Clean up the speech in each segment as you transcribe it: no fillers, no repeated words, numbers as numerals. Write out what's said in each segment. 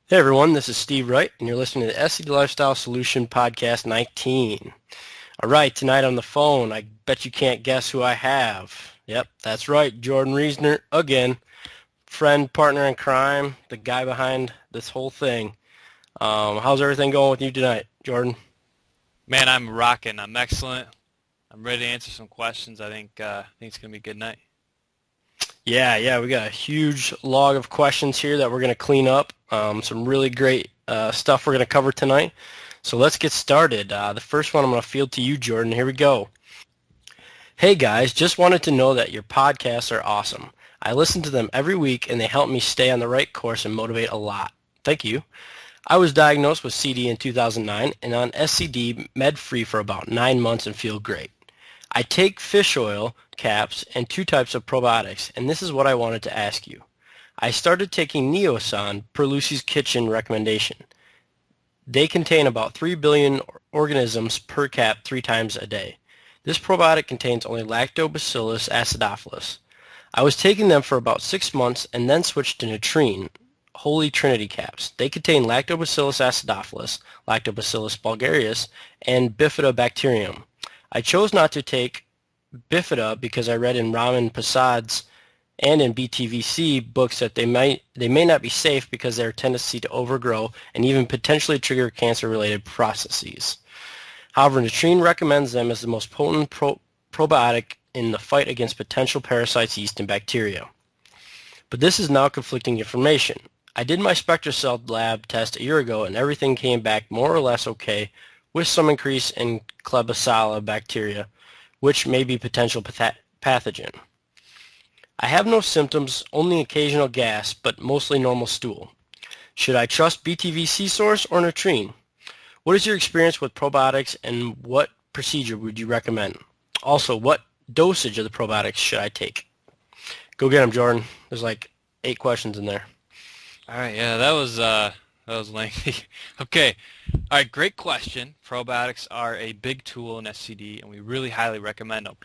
Hey everyone, this is Steve Wright, and you're listening to the SCD Lifestyle Solution Podcast 19. All right, tonight on the phone, I bet you can't guess who I have. Yep, that's right, Jordan Reesner again, friend, partner in crime, the guy behind this whole thing. How's everything going with you tonight, Jordan? Man, I'm rocking. I'm excellent. I'm ready to answer some questions. I think it's gonna be a good night. Yeah, we got a huge log of questions here that we're going to clean up. Some really great stuff we're going to cover tonight. So let's get started. The first one I'm going to field to you, Jordan. Here we go. Hey guys, just wanted to know that your podcasts are awesome. I listen to them every week and they help me stay on the right course and motivate a lot. Thank you. I was diagnosed with CD in 2009 and on SCD med-free for about 9 months and feel great. I take fish oil caps and 2 types of probiotics, and this is what I wanted to ask you. I started taking Neosan per Lucy's Kitchen recommendation. They contain about 3 billion organisms per cap 3 times a day. This probiotic contains only Lactobacillus acidophilus. I was taking them for about 6 months and then switched to Nutrien Holy Trinity caps. They contain Lactobacillus acidophilus, Lactobacillus bulgarius, and Bifidobacterium. I chose not to take Bifida because I read in Raman Prasad's and in BTVC books that they may not be safe because of their tendency to overgrow and even potentially trigger cancer-related processes. However, Nutrien recommends them as the most potent probiotic in the fight against potential parasites, yeast, and bacteria. But this is now conflicting information. I did my SpectraCell lab test a year ago and everything came back more or less okay with some increase in Klebsiella bacteria, which may be potential pathogen. I have no symptoms, only occasional gas, but mostly normal stool. Should I trust BTVC source or Nutrien? What is your experience with probiotics and what procedure would you recommend? Also, what dosage of the probiotics should I take? Go get them, Jordan. There's like 8 questions in there. All right, yeah, that was lengthy. Okay, all right, great question. Probiotics are a big tool in SCD, and we really highly recommend them.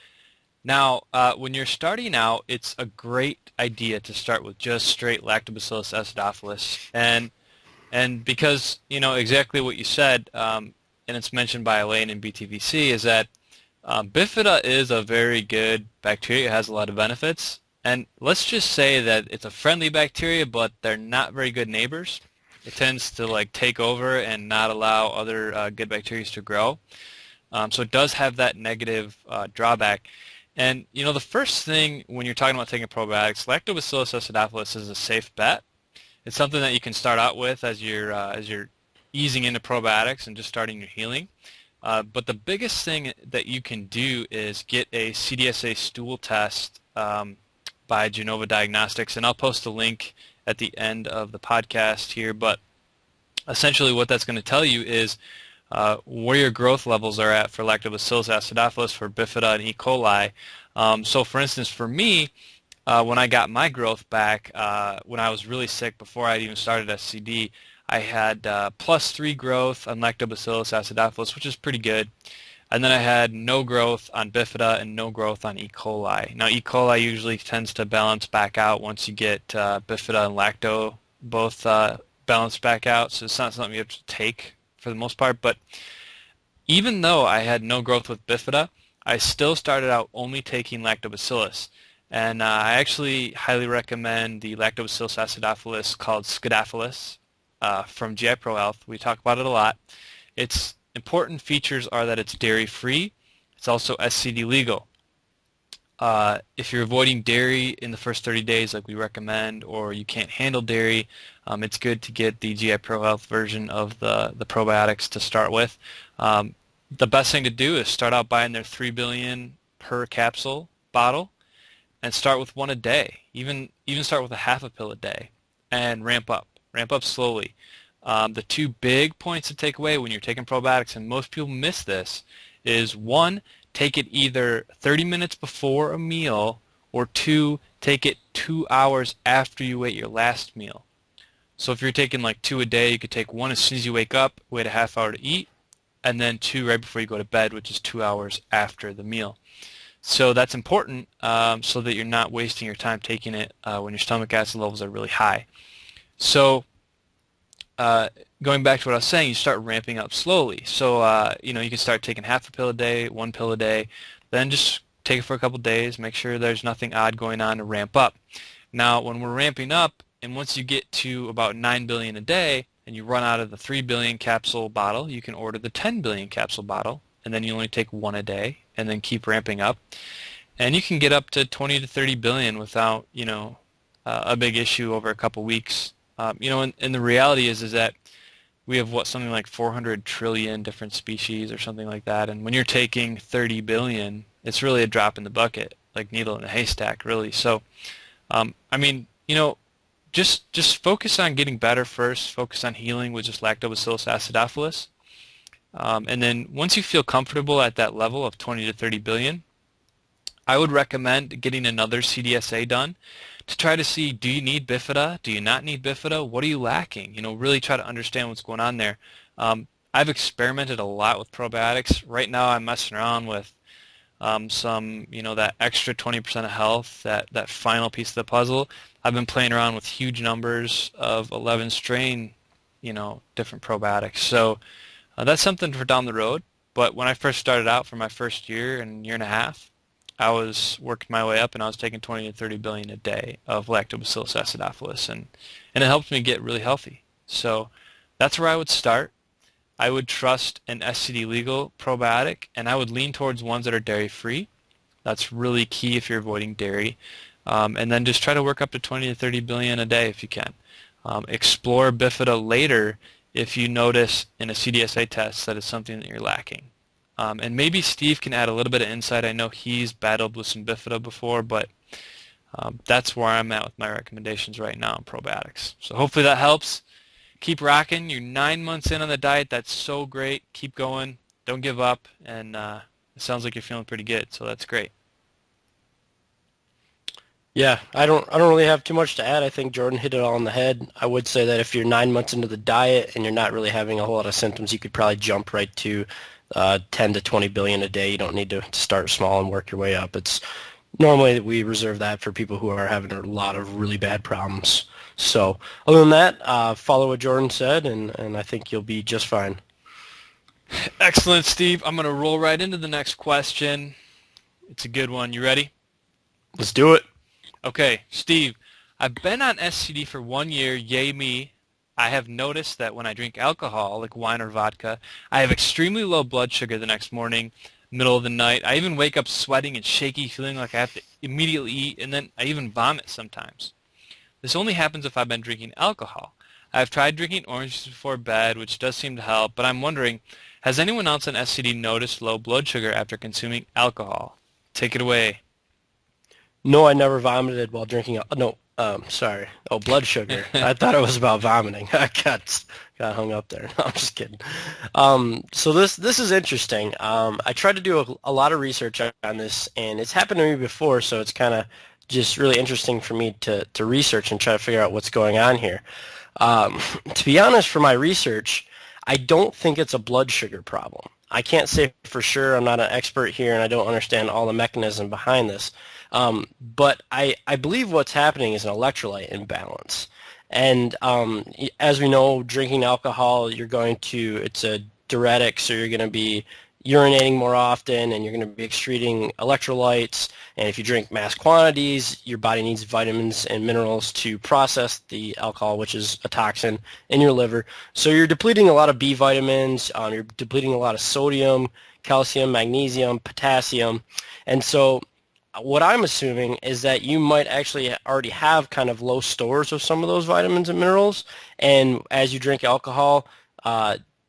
Now, when you're starting out, it's a great idea to start with just straight Lactobacillus acidophilus, and because exactly what you said, and it's mentioned by Elaine in BTVC, is that Bifida is a very good bacteria. It has a lot of benefits. And let's just say that it's a friendly bacteria, but they're not very good neighbors. It tends to like take over and not allow other good bacteria to grow. So it does have that negative drawback. And the first thing when you're talking about taking probiotics, Lactobacillus acidophilus is a safe bet. It's something that you can start out with as you're easing into probiotics and just starting your healing. But the biggest thing that you can do is get a CDSA stool test by Genova Diagnostics, and I'll post a link at the end of the podcast here. But essentially what that's going to tell you is where your growth levels are at for Lactobacillus acidophilus, for Bifida, and E. coli. So for instance, for me, when I got my growth back, when I was really sick before I had even started SCD, I had +3 growth on Lactobacillus acidophilus, which is pretty good. And then I had no growth on Bifida and no growth on E. coli. Now, E. coli usually tends to balance back out once you get Bifida and Lacto both balanced back out, so it's not something you have to take for the most part. But even though I had no growth with Bifida, I still started out only taking Lactobacillus. And I actually highly recommend the Lactobacillus acidophilus called Scidophilus from GI Pro Health. We talk about it a lot. Its important features are that it's dairy-free. It's also SCD legal. If you're avoiding dairy in the first 30 days like we recommend, or you can't handle dairy, it's good to get the GI Pro Health version of the probiotics to start with. The best thing to do is start out buying their 3 billion per capsule bottle and start with one a day. Even start with a half a pill a day and ramp up. Ramp up slowly. The two big points to take away when you're taking probiotics, and most people miss this, is one, take it either 30 minutes before a meal, or two, take it 2 hours after you ate your last meal. So if you're taking like two a day, you could take one as soon as you wake up, wait a half hour to eat, and then two right before you go to bed, which is 2 hours after the meal. So that's important so that you're not wasting your time taking it when your stomach acid levels are really high. So going back to what I was saying, you start ramping up slowly. So, you can start taking half a pill a day, one pill a day, then just take it for a couple days, make sure there's nothing odd going on to ramp up. Now, when we're ramping up, and once you get to about 9 billion a day, and you run out of the 3 billion capsule bottle, you can order the 10 billion capsule bottle, and then you only take one a day, and then keep ramping up. And you can get up to 20 to 30 billion without, a big issue over a couple weeks. And the reality is that we have something like 400 trillion different species or something like that, and when you're taking 30 billion, it's really a drop in the bucket, like needle in a haystack, really. So, I mean, just focus on getting better first. Focus on healing with just Lactobacillus acidophilus, and then once you feel comfortable at that level of 20 to 30 billion, I would recommend getting another CDSA done to try to see, do you need bifida? Do you not need bifida? What are you lacking? Really try to understand what's going on there. I've experimented a lot with probiotics. Right now I'm messing around with some, that extra 20% of health, that final piece of the puzzle. I've been playing around with huge numbers of 11 strain, different probiotics. So that's something for down the road. But when I first started out for my first year and year and a half, I was working my way up, and I was taking 20 to 30 billion a day of Lactobacillus acidophilus, and it helped me get really healthy. So that's where I would start. I would trust an SCD legal probiotic, and I would lean towards ones that are dairy-free. That's really key if you're avoiding dairy. And then just try to work up to 20 to 30 billion a day if you can. Explore bifida later if you notice in a CDSA test that it's something that you're lacking. And maybe Steve can add a little bit of insight. I know he's battled with some bifida before, but that's where I'm at with my recommendations right now on probiotics. So hopefully that helps. Keep rocking. You're 9 months in on the diet. That's so great. Keep going. Don't give up. And it sounds like you're feeling pretty good, so that's great. Yeah, I don't really have too much to add. I think Jordan hit it all on the head. I would say that if you're 9 months into the diet and you're not really having a whole lot of symptoms, you could probably jump right to 10 to 20 billion a day. You don't need to start small and work your way up. It's normally we reserve that for people who are having a lot of really bad problems. So other than that, follow what Jordan said, and I think you'll be just fine. Excellent, Steve. I'm going to roll right into the next question. It's a good one. You ready? Let's do it. Okay, Steve, I've been on SCD for 1 year, yay me. I have noticed that when I drink alcohol, like wine or vodka, I have extremely low blood sugar the next morning, middle of the night. I even wake up sweating and shaky, feeling like I have to immediately eat, and then I even vomit sometimes. This only happens if I've been drinking alcohol. I've tried drinking orange juice before bed, which does seem to help, but I'm wondering, has anyone else on SCD noticed low blood sugar after consuming alcohol? Take it away. No, I never vomited while drinking. No, sorry. Oh, blood sugar. I thought it was about vomiting. I got hung up there. No, I'm just kidding. So this is interesting. I tried to do a lot of research on this, and it's happened to me before, so it's kind of just really interesting for me to research and try to figure out what's going on here. To be honest, for my research, I don't think it's a blood sugar problem. I can't say for sure. I'm not an expert here, and I don't understand all the mechanism behind this. But I believe what's happening is an electrolyte imbalance. And as we know, drinking alcohol, it's a diuretic, so you're going to be urinating more often, and you're going to be excreting electrolytes. And if you drink mass quantities, your body needs vitamins and minerals to process the alcohol, which is a toxin in your liver. So you're depleting a lot of B vitamins, you're depleting a lot of sodium, calcium, magnesium, potassium. And so what I'm assuming is that you might actually already have kind of low stores of some of those vitamins and minerals, and as you drink alcohol,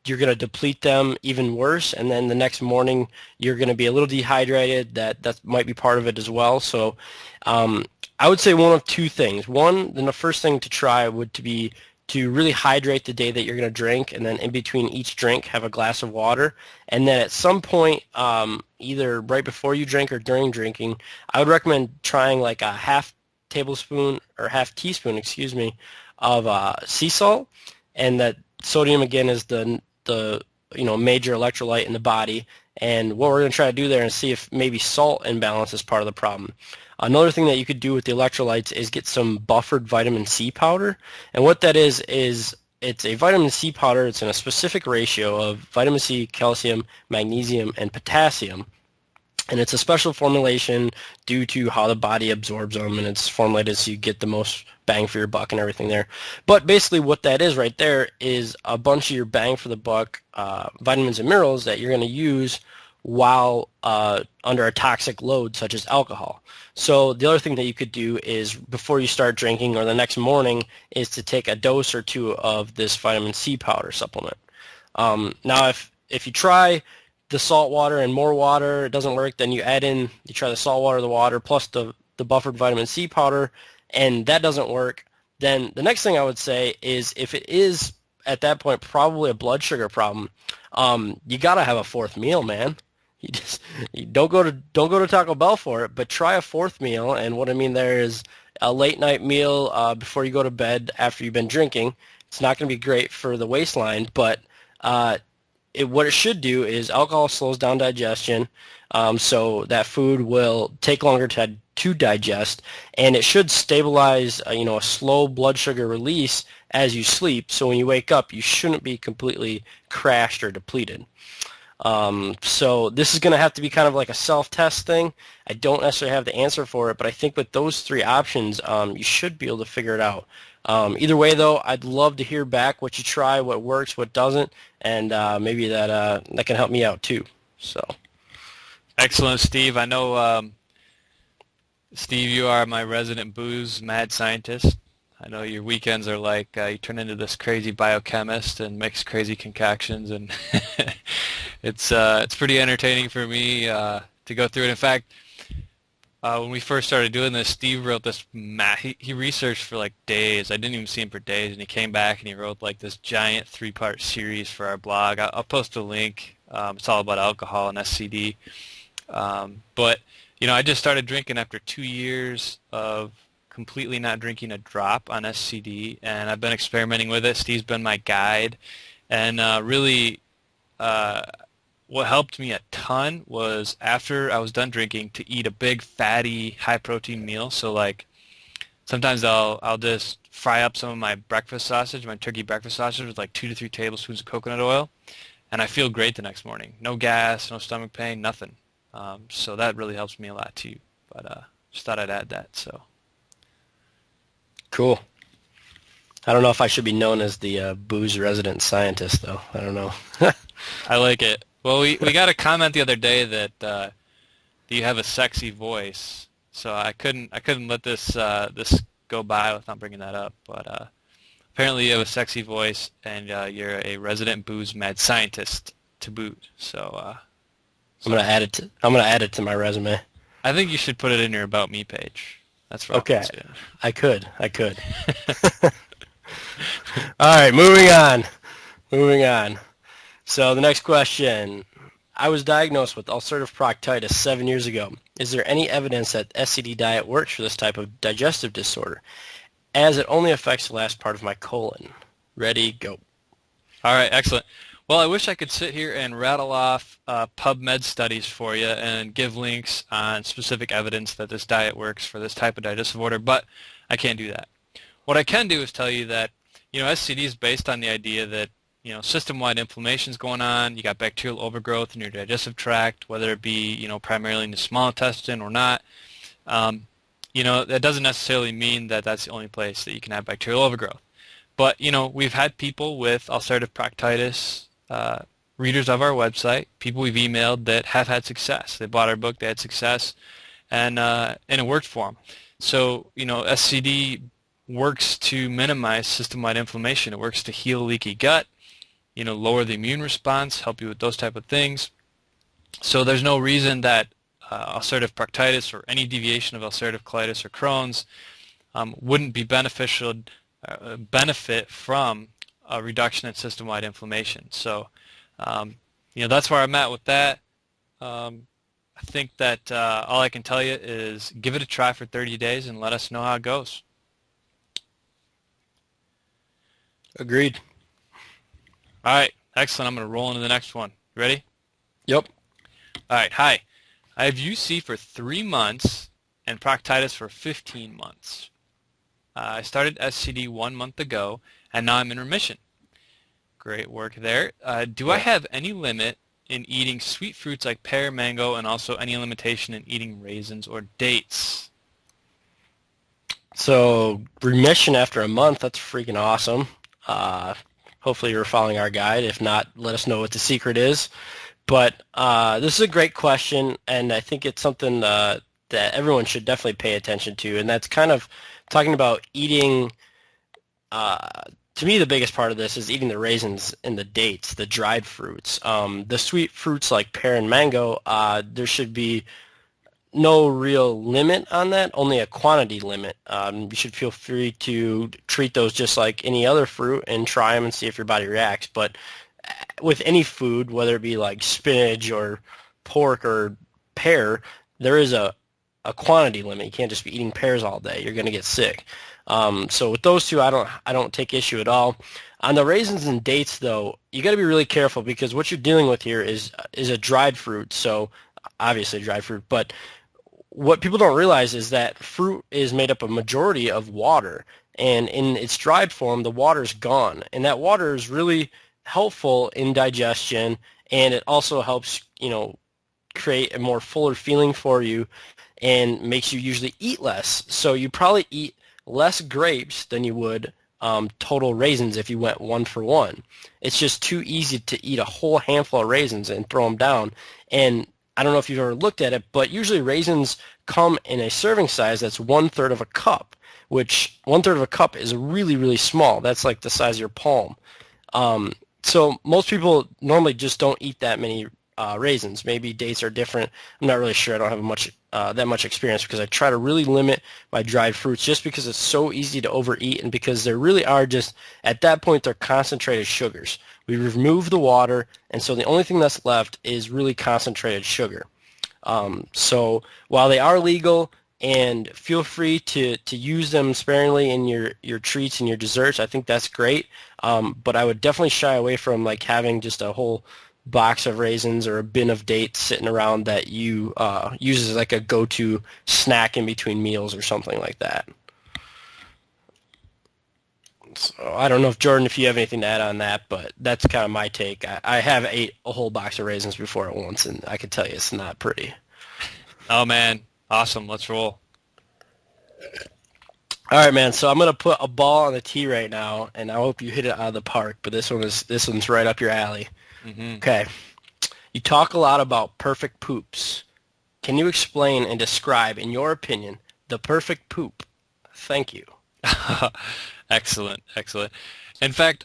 you're going to deplete them even worse, and then the next morning you're going to be a little dehydrated. That might be part of it as well. So I would say one of two things. One, then the first thing to try would to be to really hydrate the day that you're going to drink, and then in between each drink have a glass of water. And then at some point, either right before you drink or during drinking, I would recommend trying like a half tablespoon or half teaspoon, excuse me, of sea salt. And that sodium, again, is the major electrolyte in the body. And what we're going to try to do there is see if maybe salt imbalance is part of the problem. Another thing that you could do with the electrolytes is get some buffered vitamin C powder. And what that is it's a vitamin C powder. It's in a specific ratio of vitamin C, calcium, magnesium, and potassium. And it's a special formulation due to how the body absorbs them, and it's formulated so you get the most bang for your buck and everything there. But basically what that is right there is a bunch of your bang for the buck vitamins and minerals that you're going to use while under a toxic load such as alcohol. So the other thing that you could do is before you start drinking or the next morning is to take a dose or two of this vitamin C powder supplement. Now if you try the salt water and more water, it doesn't work, then you try the salt water, the water, plus the buffered vitamin C powder, and that doesn't work, then the next thing I would say is if it is at that point probably a blood sugar problem, you gotta have a fourth meal, man. You don't go to Taco Bell for it, but try a fourth meal, and what I mean there is a late night meal before you go to bed after you've been drinking. It's not going to be great for the waistline, but what it should do is alcohol slows down digestion, so that food will take longer to digest, and it should stabilize, a slow blood sugar release as you sleep. So when you wake up, you shouldn't be completely crashed or depleted. So this is going to have to be kind of like a self-test thing. I don't necessarily have the answer for it, but I think with those three options, you should be able to figure it out. Either way, though, I'd love to hear back what you try, what works, what doesn't, and maybe that can help me out too. So, Excellent, Steve. I know, Steve, you are my resident booze mad scientist. I know your weekends are like you turn into this crazy biochemist and mix crazy concoctions, and it's pretty entertaining for me to go through it. In fact, when we first started doing this, Steve wrote this he researched for like days. I didn't even see him for days, and he came back and he wrote like this giant 3-part series for our blog. I'll post a link. It's all about alcohol and SCD. But I just started drinking after 2 years of completely not drinking a drop on SCD, and I've been experimenting with it. Steve's been my guide, and really what helped me a ton was after I was done drinking to eat a big fatty high protein meal. So like sometimes I'll just fry up some of my breakfast sausage, my turkey breakfast sausage, with like 2 to 3 tablespoons of coconut oil, and I feel great the next morning. No gas, no stomach pain, nothing. So that really helps me a lot too. But just thought I'd add that. So cool. I don't know if I should be known as the booze resident scientist, though. I don't know. I like it. Well, we got a comment the other day that you have a sexy voice, so I couldn't let this go by without bringing that up. But apparently you have a sexy voice, and you're a resident booze mad scientist to boot. So I'm gonna add it to my resume. I think you should put it in your About Me page. That's right. Okay. I could. All right, moving on. So the next question. I was diagnosed with ulcerative proctitis 7 years ago. Is there any evidence that SCD diet works for this type of digestive disorder, as it only affects the last part of my colon? Ready, go. All right, excellent. Well, I wish I could sit here and rattle off PubMed studies for you and give links on specific evidence that this diet works for this type of digestive order, but I can't do that. What I can do is tell you that SCD is based on the idea that system-wide inflammation is going on. You got bacterial overgrowth in your digestive tract, whether it be primarily in the small intestine or not. That doesn't necessarily mean that that's the only place that you can have bacterial overgrowth. But we've had people with ulcerative proctitis, readers of our website, people we've emailed that have had success. They bought our book, they had success, and it worked for them. So SCD works to minimize system-wide inflammation. It works to heal leaky gut, lower the immune response, help you with those type of things. So there's no reason that ulcerative proctitis or any deviation of ulcerative colitis or Crohn's wouldn't be benefit from a reduction in system-wide inflammation. So that's where I'm at with that. I think that all I can tell you is give it a try for 30 days and let us know how it goes. Agreed. All right, excellent. I'm going to roll into the next one. Ready? Yep. All right, hi. I have UC for 3 months and proctitis for 15 months. I started SCD 1 month ago, and now I'm in remission. Great work there. Do I Yeah. have any limit in eating sweet fruits like pear, mango, and also any limitation in eating raisins or dates? So remission after a month, that's freaking awesome. Uh, Hopefully you're following our guide. If not, let us know what the secret is. But this is a great question, and I think it's something that everyone should definitely pay attention to, and that's kind of talking about eating. Uh, to me, the biggest part of this is eating the raisins and the dates, the dried fruits. The sweet fruits like pear and mango, there should be no real limit on that, only a quantity limit. You should feel free to treat those just like any other fruit and try them and see if your body reacts. But with any food, whether it be like spinach or pork or pear, there is a quantity limit. You can't just be eating pears all day. You're going to get sick. So with those two, I don't take issue at all. On the raisins and dates, though, you got to be really careful because what you're dealing with here is a dried fruit. So obviously dried fruit, but what people don't realize is that fruit is made up a majority of water, and in its dried form, the water's gone, and that water is really helpful in digestion, and it also helps, create a more fuller feeling for you, and makes you usually eat less. So you probably eat less grapes than you would total raisins if you went one for one. It's just too easy to eat a whole handful of raisins and throw them down, and I don't know if you've ever looked at it, but usually raisins come in a serving size that's 1/3 of a cup, which 1/3 of a cup is really, really small. That's like the size of your palm. So most people normally just don't eat that many raisins. Maybe dates are different. I'm not really sure. I don't have that much experience because I try to really limit my dried fruits just because it's so easy to overeat and because there really are just, at that point, they're concentrated sugars. We remove the water, and so the only thing that's left is really concentrated sugar. So while they are legal, and feel free to use them sparingly in your treats and your desserts, I think that's great. But I would definitely shy away from like having just a whole box of raisins or a bin of dates sitting around that you use as like a go-to snack in between meals or something like that. So I don't know if Jordan, if you have anything to add on that, but that's kind of my take. I have ate a whole box of raisins before at once, and I can tell you it's not pretty. Oh man, awesome. Let's roll. All right, man. So I'm gonna put a ball on the tee right now, and I hope you hit it out of the park. But this one's right up your alley. Hmm. Okay. You talk a lot about perfect poops. Can you explain and describe, in your opinion, the perfect poop? Thank you. Excellent, excellent. In fact,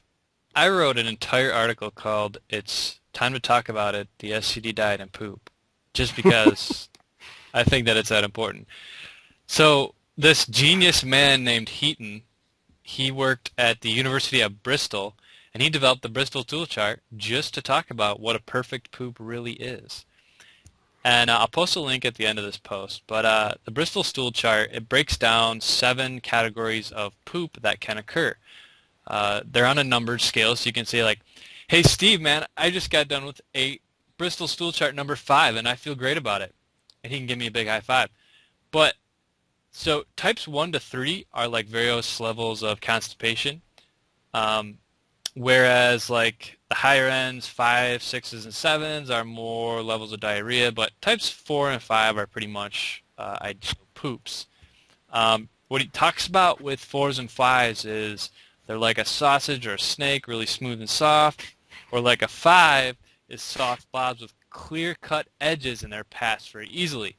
I wrote an entire article called "It's Time to Talk About It: The SCD Diet and Poop," just because I think that it's that important. So this genius man named Heaton, he worked at the University of Bristol, and he developed the Bristol Stool Chart just to talk about what a perfect poop really is. And I'll post a link at the end of this post. But the Bristol Stool Chart, it breaks down 7 categories of poop that can occur. They're on a numbered scale, so you can say like, "Hey Steve, man, I just got done with a Bristol Stool Chart number 5, and I feel great about it." And he can give me a big high five. But so types 1 to 3 are like various levels of constipation. Um, Whereas like the higher ends, 5, 6s, and 7s are more levels of diarrhea, but types 4 and 5 are pretty much ideal poops. What he talks about with 4s and 5s is they're like a sausage or a snake, really smooth and soft, or like a 5 is soft blobs with clear-cut edges and they're passed very easily.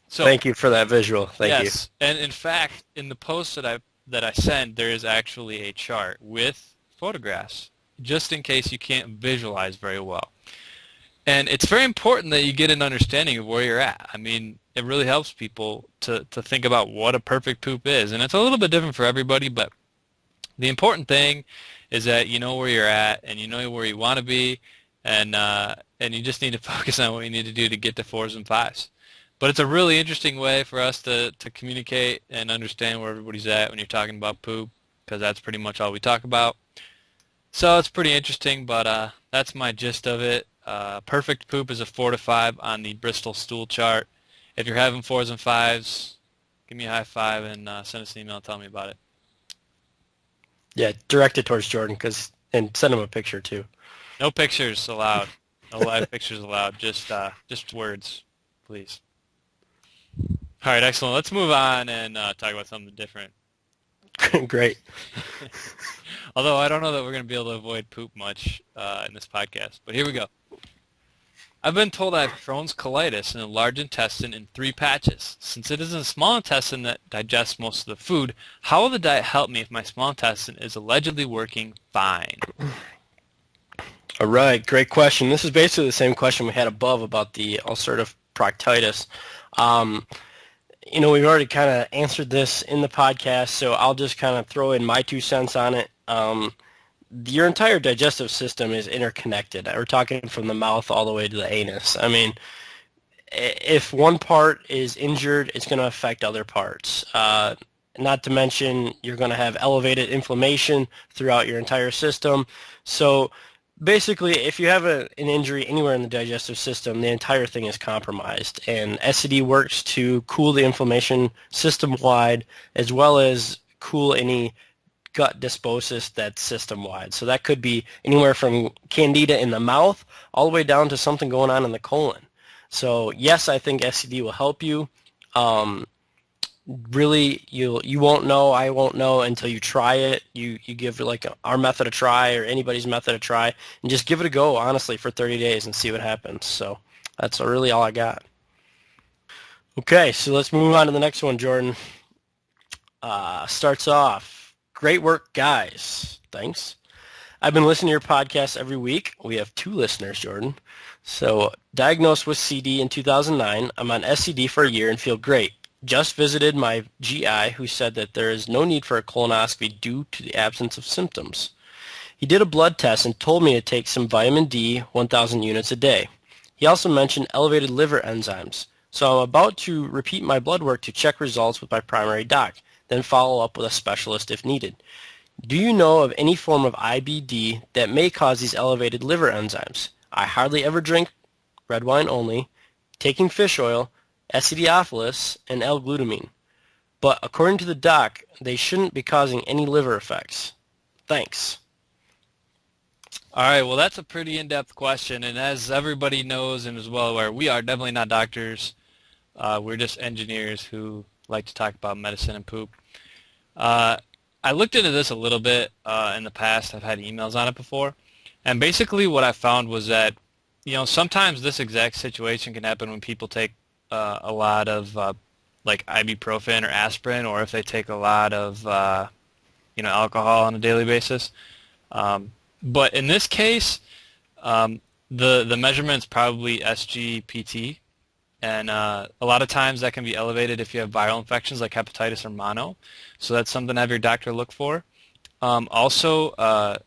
So Thank you for that visual. Thank you. yes, and in fact, in the post that I send, there is actually a chart with photographs, just in case you can't visualize very well. And it's very important that you get an understanding of where you're at. I mean, it really helps people to think about what a perfect poop is. And it's a little bit different for everybody, but the important thing is that you know where you're at and you know where you want to be, and you just need to focus on what you need to do to get to 4s and 5s. But it's a really interesting way for us to communicate and understand where everybody's at when you're talking about poop, because that's pretty much all we talk about. So it's pretty interesting, but that's my gist of it. Perfect poop is a 4 to 5 on the Bristol Stool Chart. If you're having 4s and 5s, give me a high five and send us an email and tell me about it. Yeah, direct it towards Jordan because And send him a picture too. No pictures allowed. No live pictures allowed. Just words, please. All right, excellent. Let's move on and talk about something different. Great. Although I don't know that we're going to be able to avoid poop much in this podcast, but here we go. I've been told I have Crohn's colitis in the large intestine in 3 patches. Since it is in the small intestine that digests most of the food, how will the diet help me if my small intestine is allegedly working fine? All right, great question. This is basically the same question we had above about the ulcerative proctitis. Um, we've already kind of answered this in the podcast, so I'll just kind of throw in my 2 cents on it. Your entire digestive system is interconnected. We're talking from the mouth all the way to the anus. I mean, if one part is injured, it's going to affect other parts. Not to mention, you're going to have elevated inflammation throughout your entire system. So basically, if you have an injury anywhere in the digestive system, the entire thing is compromised. And SCD works to cool the inflammation system-wide as well as cool any gut dysbiosis that's system-wide. So that could be anywhere from candida in the mouth all the way down to something going on in the colon. So yes, I think SCD will help you. Really, you won't know, I won't know until you try it. You give like our method a try or anybody's method a try, and just give it a go, honestly, for 30 days and see what happens. So that's really all I got. Okay, so let's move on to the next one, Jordan. Starts off, great work, guys. Thanks. I've been listening to your podcast every week. We have 2 listeners, Jordan. So diagnosed with CD in 2009. I'm on SCD for a year and feel great. Just visited my GI who said that there is no need for a colonoscopy due to the absence of symptoms. He did a blood test and told me to take some vitamin D, 1,000 units a day. He also mentioned elevated liver enzymes. So I'm about to repeat my blood work to check results with my primary doc, then follow up with a specialist if needed. Do you know of any form of IBD that may cause these elevated liver enzymes? I hardly ever drink, red wine only, taking fish oil, acidophilus, and L-glutamine. But according to the doc, they shouldn't be causing any liver effects. Thanks. All right, well, that's a pretty in-depth question, and as everybody knows and is well aware, we are definitely not doctors. We're just engineers who like to talk about medicine and poop. I looked into this a little bit in the past. I've had emails on it before, and basically what I found was that, sometimes this exact situation can happen when people take a lot of like ibuprofen or aspirin, or if they take a lot of alcohol on a daily basis. But in this case, the measurement's probably SGPT, and a lot of times that can be elevated if you have viral infections like hepatitis or mono. So that's something to have your doctor look for. Also,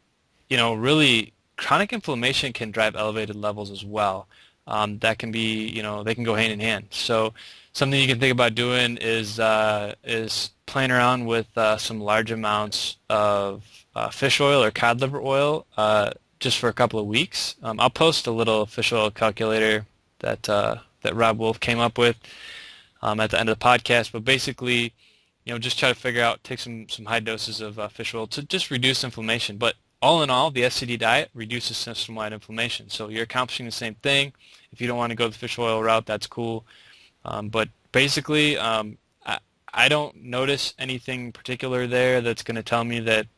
really chronic inflammation can drive elevated levels as well. That can be, they can go hand in hand. So something you can think about doing is playing around with some large amounts of fish oil or cod liver oil just for a couple of weeks. I'll post a little fish oil calculator that Rob Wolf came up with at the end of the podcast. But basically, just try to figure out, take some high doses of fish oil to just reduce inflammation. But all in all, the SCD diet reduces system-wide inflammation. So you're accomplishing the same thing. If you don't want to go the fish oil route, that's cool. But basically, I don't notice anything particular there that's going to tell me that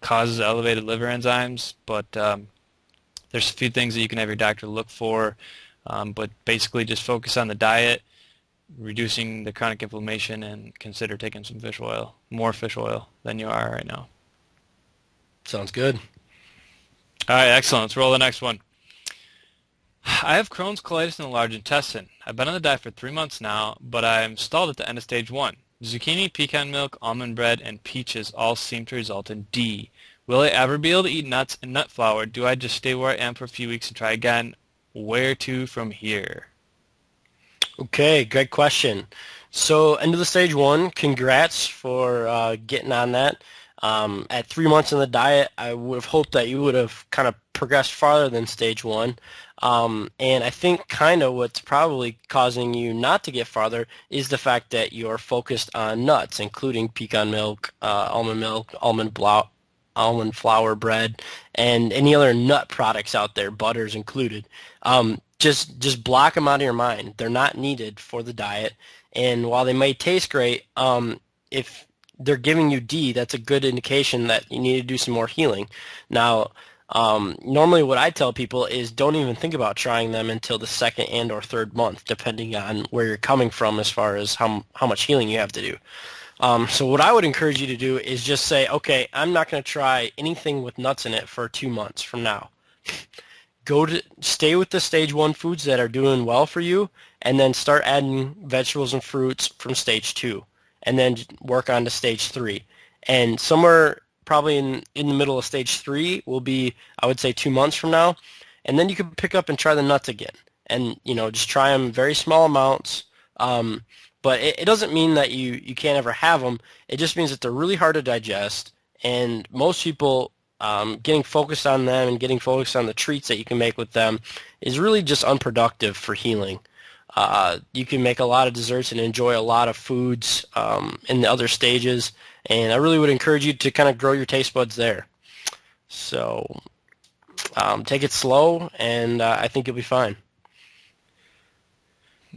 causes elevated liver enzymes. But there's a few things that you can have your doctor look for. But basically, just focus on the diet, reducing the chronic inflammation, and consider taking some fish oil, more fish oil than you are right now. Sounds good. All right, excellent. Let's roll the next one. I have Crohn's colitis in the large intestine. I've been on the diet for 3 months now, but I'm stalled at the end of stage 1. Zucchini, pecan milk, almond bread, and peaches all seem to result in D. Will I ever be able to eat nuts and nut flour? Do I just stay where I am for a few weeks and try again? Where to from here? Okay, great question. So end of the stage 1, congrats for getting on that. At 3 months in the diet, I would have hoped that you would have kind of progressed farther than stage 1. And I think kind of what's probably causing you not to get farther is the fact that you're focused on nuts, including pecan milk, almond almond flour bread, and any other nut products out there, butters included. Just block them out of your mind. They're not needed for the diet, and while they may taste great, if they're giving you D, that's a good indication that you need to do some more healing. Now, normally what I tell people is don't even think about trying them until the second and or third month, depending on where you're coming from as far as how much healing you have to do. So what I would encourage you to do is just say, okay, I'm not going to try anything with nuts in it for 2 months from now. Stay with the stage 1 foods that are doing well for you, and then start adding vegetables and fruits from stage 2, and then work on to stage 3. And somewhere probably in the middle of stage 3 will be, I would say, 2 months from now, and then you can pick up and try the nuts again, and just try them very small amounts. But it doesn't mean that you can't ever have them. It just means that they're really hard to digest, and most people getting focused on them and getting focused on the treats that you can make with them is really just unproductive for healing. You can make a lot of desserts and enjoy a lot of foods in the other stages, and I really would encourage you to kind of grow your taste buds there. So take it slow, and I think you'll be fine.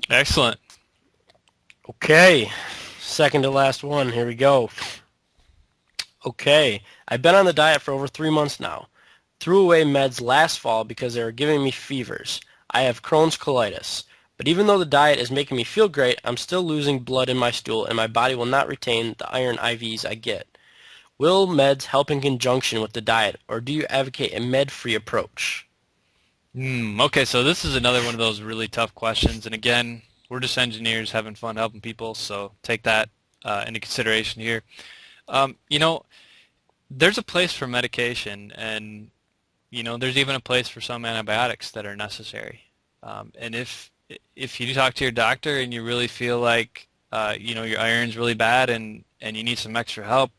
Excellent. Okay, second to last one. Here we go. Okay, I've been on the diet for over 3 months now. Threw away meds last fall because they were giving me fevers. I have Crohn's colitis. But even though the diet is making me feel great, I'm still losing blood in my stool and my body will not retain the iron IVs I get. Will meds help in conjunction with the diet, or do you advocate a med-free approach? Okay, so this is another one of those really tough questions. And again, we're just engineers having fun helping people, so take that into consideration here. There's a place for medication, and there's even a place for some antibiotics that are necessary. And if you talk to your doctor and you really feel like your iron's really bad and you need some extra help,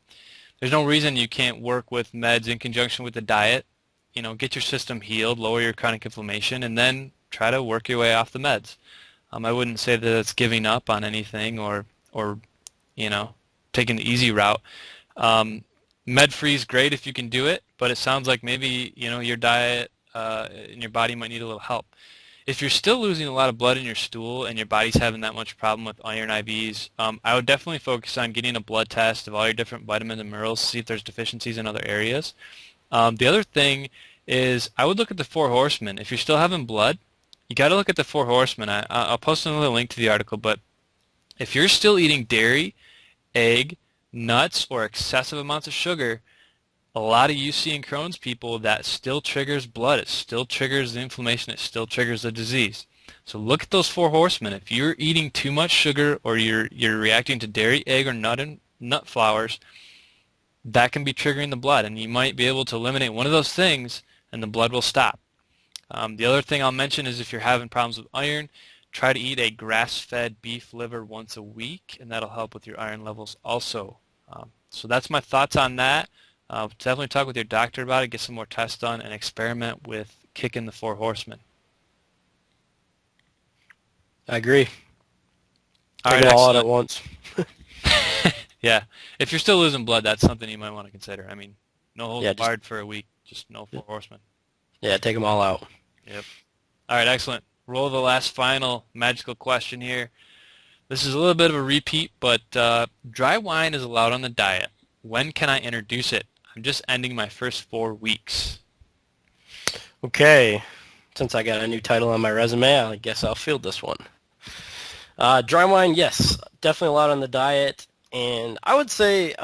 there's no reason you can't work with meds in conjunction with the diet. Get your system healed, lower your chronic inflammation, and then try to work your way off the meds. I wouldn't say that it's giving up on anything or taking the easy route. Med-free is great if you can do it, but it sounds like maybe your diet and your body might need a little help. If you're still losing a lot of blood in your stool and your body's having that much problem with iron IVs, I would definitely focus on getting a blood test of all your different vitamins and minerals to see if there's deficiencies in other areas. The other thing is I would look at the 4 horsemen. If you're still having blood, you got to look at the 4 horsemen. I'll post another link to the article, but if you're still eating dairy, egg, nuts, or excessive amounts of sugar, a lot of UC and Crohn's people, that still triggers blood. It still triggers the inflammation. It still triggers the disease. So look at those 4 horsemen. If you're eating too much sugar or you're reacting to dairy, egg, or nut flours, that can be triggering the blood, and you might be able to eliminate one of those things and the blood will stop. The other thing I'll mention is if you're having problems with iron, try to eat a grass-fed beef liver once a week, and that'll help with your iron levels also. So that's my thoughts on that. Definitely talk with your doctor about it, get some more tests done, and experiment with kicking the 4 horsemen. I agree. All Take right, them all out excellent. at once. Yeah, if you're still losing blood, that's something you might want to consider. I mean, no holds Yeah, barred for a week, just no 4 horsemen. yeah, take them all out. Yep. All right, excellent. Roll the last final magical question here. This is a little bit of a repeat, but dry wine is allowed on the diet. When can I introduce it? I'm just ending my first 4 weeks. Okay, since I got a new title on my resume, I guess I'll field this one. Dry wine, yes, definitely allowed on the diet. And I would say,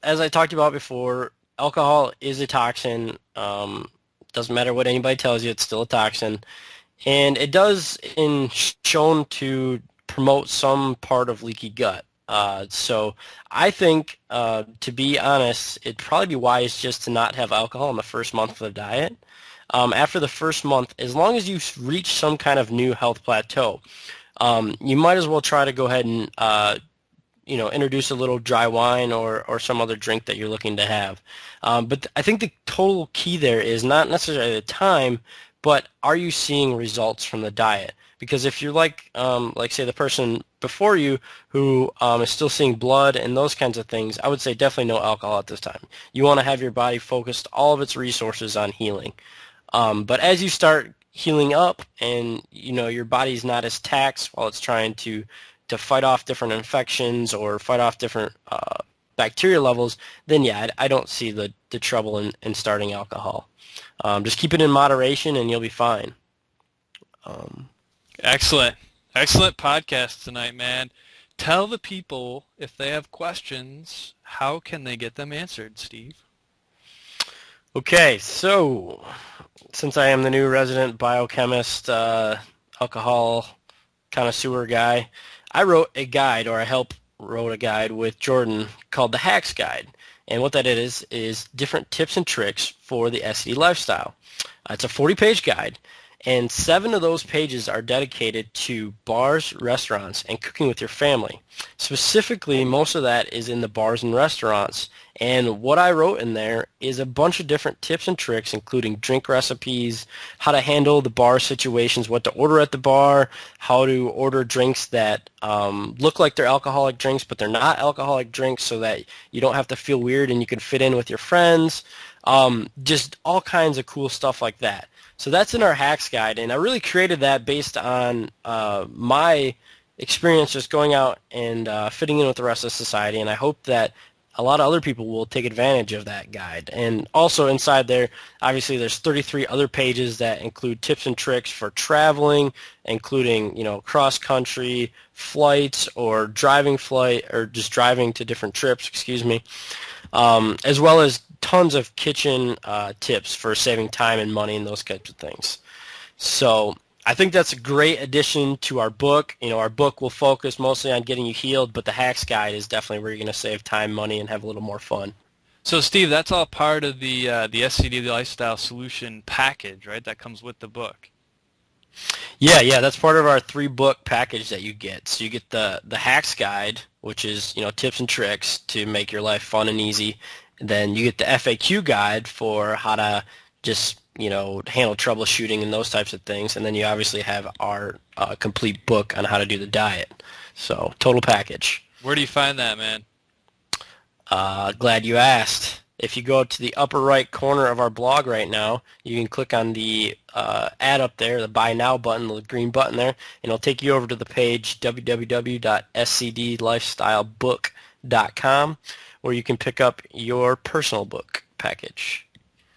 as I talked about before, alcohol is a toxin. Doesn't matter what anybody tells you, it's still a toxin. And it does shown to promote some part of leaky gut. So I think, to be honest, it'd probably be wise just to not have alcohol in the first month of the diet. After the first month, as long as you reach some kind of new health plateau, you might as well try to go ahead and introduce a little dry wine or some other drink that you're looking to have. But I think the total key there is not necessarily the time, but are you seeing results from the diet? Because if you're like say the person before you who is still seeing blood and those kinds of things, I would say definitely no alcohol at this time. You want to have your body focused all of its resources on healing. But as you start healing up and your body's not as taxed while it's trying to fight off different infections or fight off different bacteria levels, then yeah, I don't see the trouble in starting alcohol. Just keep it in moderation and you'll be fine. Excellent. Excellent podcast tonight, man. Tell the people if they have questions, how can they get them answered, Steve? Okay, so since I am the new resident biochemist, alcohol connoisseur guy, I wrote a guide, or I helped wrote a guide with Jordan called the Hacks Guide. And what that is different tips and tricks for the SCD lifestyle. It's a 40-page guide, and 7 of those pages are dedicated to bars, restaurants, and cooking with your family. Specifically, most of that is in the bars and restaurants. And what I wrote in there is a bunch of different tips and tricks, including drink recipes, how to handle the bar situations, what to order at the bar, how to order drinks that look like they're alcoholic drinks, but they're not alcoholic drinks, so that you don't have to feel weird and you can fit in with your friends. Just all kinds of cool stuff like that. So that's in our Hacks Guide, and I really created that based on my experience just going out and fitting in with the rest of society, and I hope that a lot of other people will take advantage of that guide. And also inside there, obviously there's 33 other pages that include tips and tricks for traveling, including, cross-country flights or driving flight or just driving to different trips, as well as tons of kitchen tips for saving time and money and those kinds of things. So I think that's a great addition to our book. Our book will focus mostly on getting you healed, but the Hacks Guide is definitely where you're going to save time, money, and have a little more fun. So, Steve, that's all part of the SCD Lifestyle Solution package, right? That comes with the book. Yeah, that's part of our 3-book package that you get. So you get the Hacks Guide, which is tips and tricks to make your life fun and easy. Then you get the FAQ guide for how to just handle troubleshooting and those types of things. And then you obviously have our complete book on how to do the diet. So total package. Where do you find that, man? Glad you asked. If you go to the upper right corner of our blog right now, you can click on the ad up there, the Buy Now button, the green button there, and it'll take you over to the page www.scdlifestylebook.com, where you can pick up your personal book package.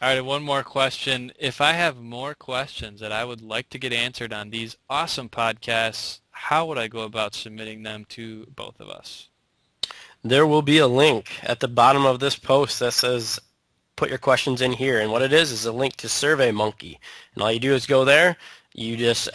All right, and one more question. If I have more questions that I would like to get answered on these awesome podcasts, how would I go about submitting them to both of us? There will be a link at the bottom of this post that says put your questions in here. And what it is a link to SurveyMonkey. And all you do is go there. You just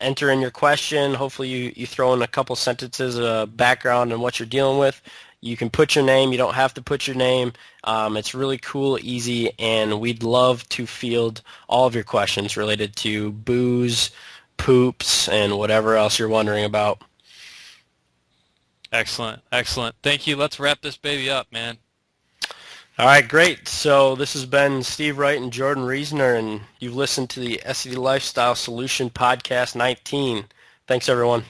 enter in your question. Hopefully you throw in a couple sentences of background on what you're dealing with. You can put your name. You don't have to put your name. It's really cool, easy, and we'd love to field all of your questions related to booze, poops, and whatever else you're wondering about. Excellent. Thank you. Let's wrap this baby up, man. All right, great. So this has been Steve Wright and Jordan Reasoner, and you've listened to the SCD Lifestyle Solution Podcast 19. Thanks, everyone.